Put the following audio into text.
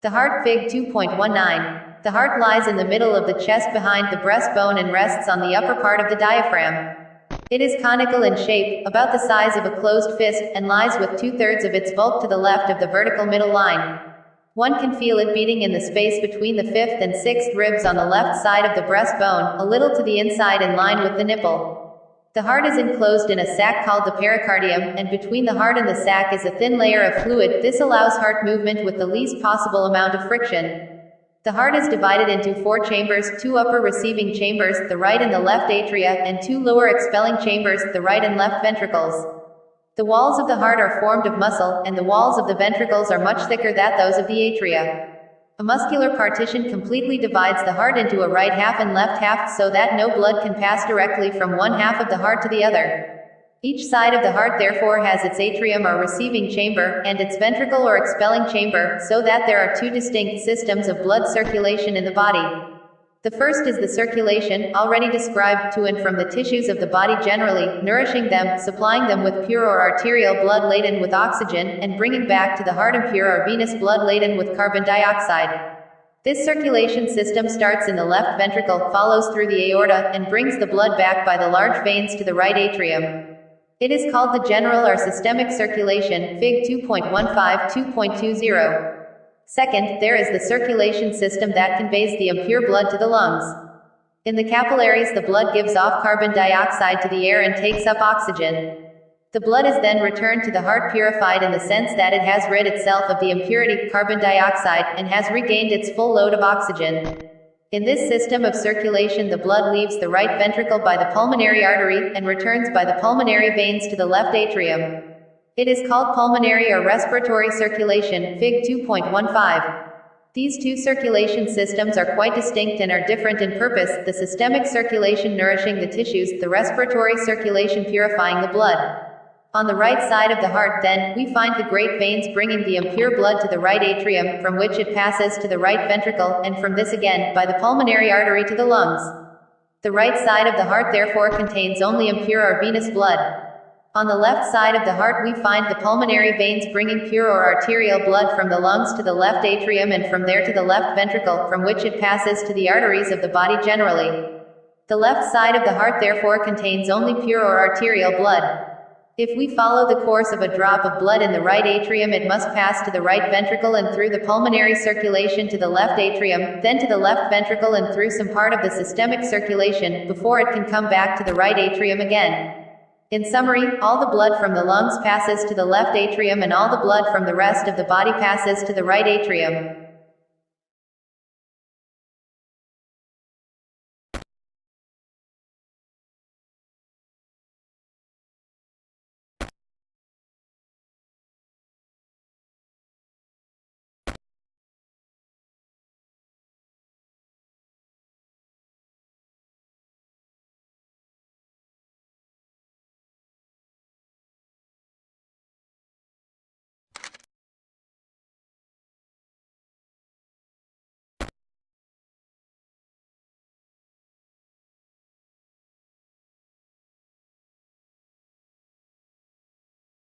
The heart. Fig 2.19. The heart lies in the middle of the chest behind the breastbone and rests on the upper part of the diaphragm. It is conical in shape, about the size of a closed fist, and lies with 2/3 of its bulk to the left of the vertical middle line. One can feel it beating in the space between the 5th and 6th ribs on the left side of the breastbone, a little to the inside in line with the nipple. The heart is enclosed in a sac called the pericardium, and between the heart and the sac is a thin layer of fluid. This allows heart movement with the least possible amount of friction. The heart is divided into 4 chambers, 2 upper receiving chambers, the right and the left atria, and 2 lower expelling chambers, the right and left ventricles. The walls of the heart are formed of muscle, and the walls of the ventricles are much thicker than those of the atria. A muscular partition completely divides the heart into a right half and left half, so that no blood can pass directly from one half of the heart to the other. Each side of the heart therefore has its atrium or receiving chamber, and its ventricle or expelling chamber, so that there are 2 distinct systems of blood circulation in the body. The first is the circulation, already described, to and from the tissues of the body generally, nourishing them, supplying them with pure or arterial blood laden with oxygen, and bringing back to the heart impure or venous blood laden with carbon dioxide. This circulation system starts in the left ventricle, follows through the aorta, and brings the blood back by the large veins to the right atrium. It is called the general or systemic circulation, Fig 2.15-2.20. Second, there is the circulation system that conveys the impure blood to the lungs. In the capillaries, the blood gives off carbon dioxide to the air and takes up oxygen. The blood is then returned to the heart purified in the sense that it has rid itself of the impurity, carbon dioxide, and has regained its full load of oxygen. In this system of circulation, the blood leaves the right ventricle by the pulmonary artery, and returns by the pulmonary veins to the left atrium. It is called pulmonary or respiratory circulation, Fig 2.15. These 2 circulation systems are quite distinct and are different in purpose, the systemic circulation nourishing the tissues, the respiratory circulation purifying the blood. On the right side of the heart, then, we find the great veins bringing the impure blood to the right atrium, from which it passes to the right ventricle, and from this again, by the pulmonary artery to the lungs. The right side of the heart therefore contains only impure or venous blood. On the left side of the heart we find the pulmonary veins bringing pure or arterial blood from the lungs to the left atrium and from there to the left ventricle, from which it passes to the arteries of the body generally. The left side of the heart therefore contains only pure or arterial blood. If we follow the course of a drop of blood in the right atrium, it must pass to the right ventricle and through the pulmonary circulation to the left atrium, then to the left ventricle and through some part of the systemic circulation, before it can come back to the right atrium again. In summary, all the blood from the lungs passes to the left atrium and all the blood from the rest of the body passes to the right atrium.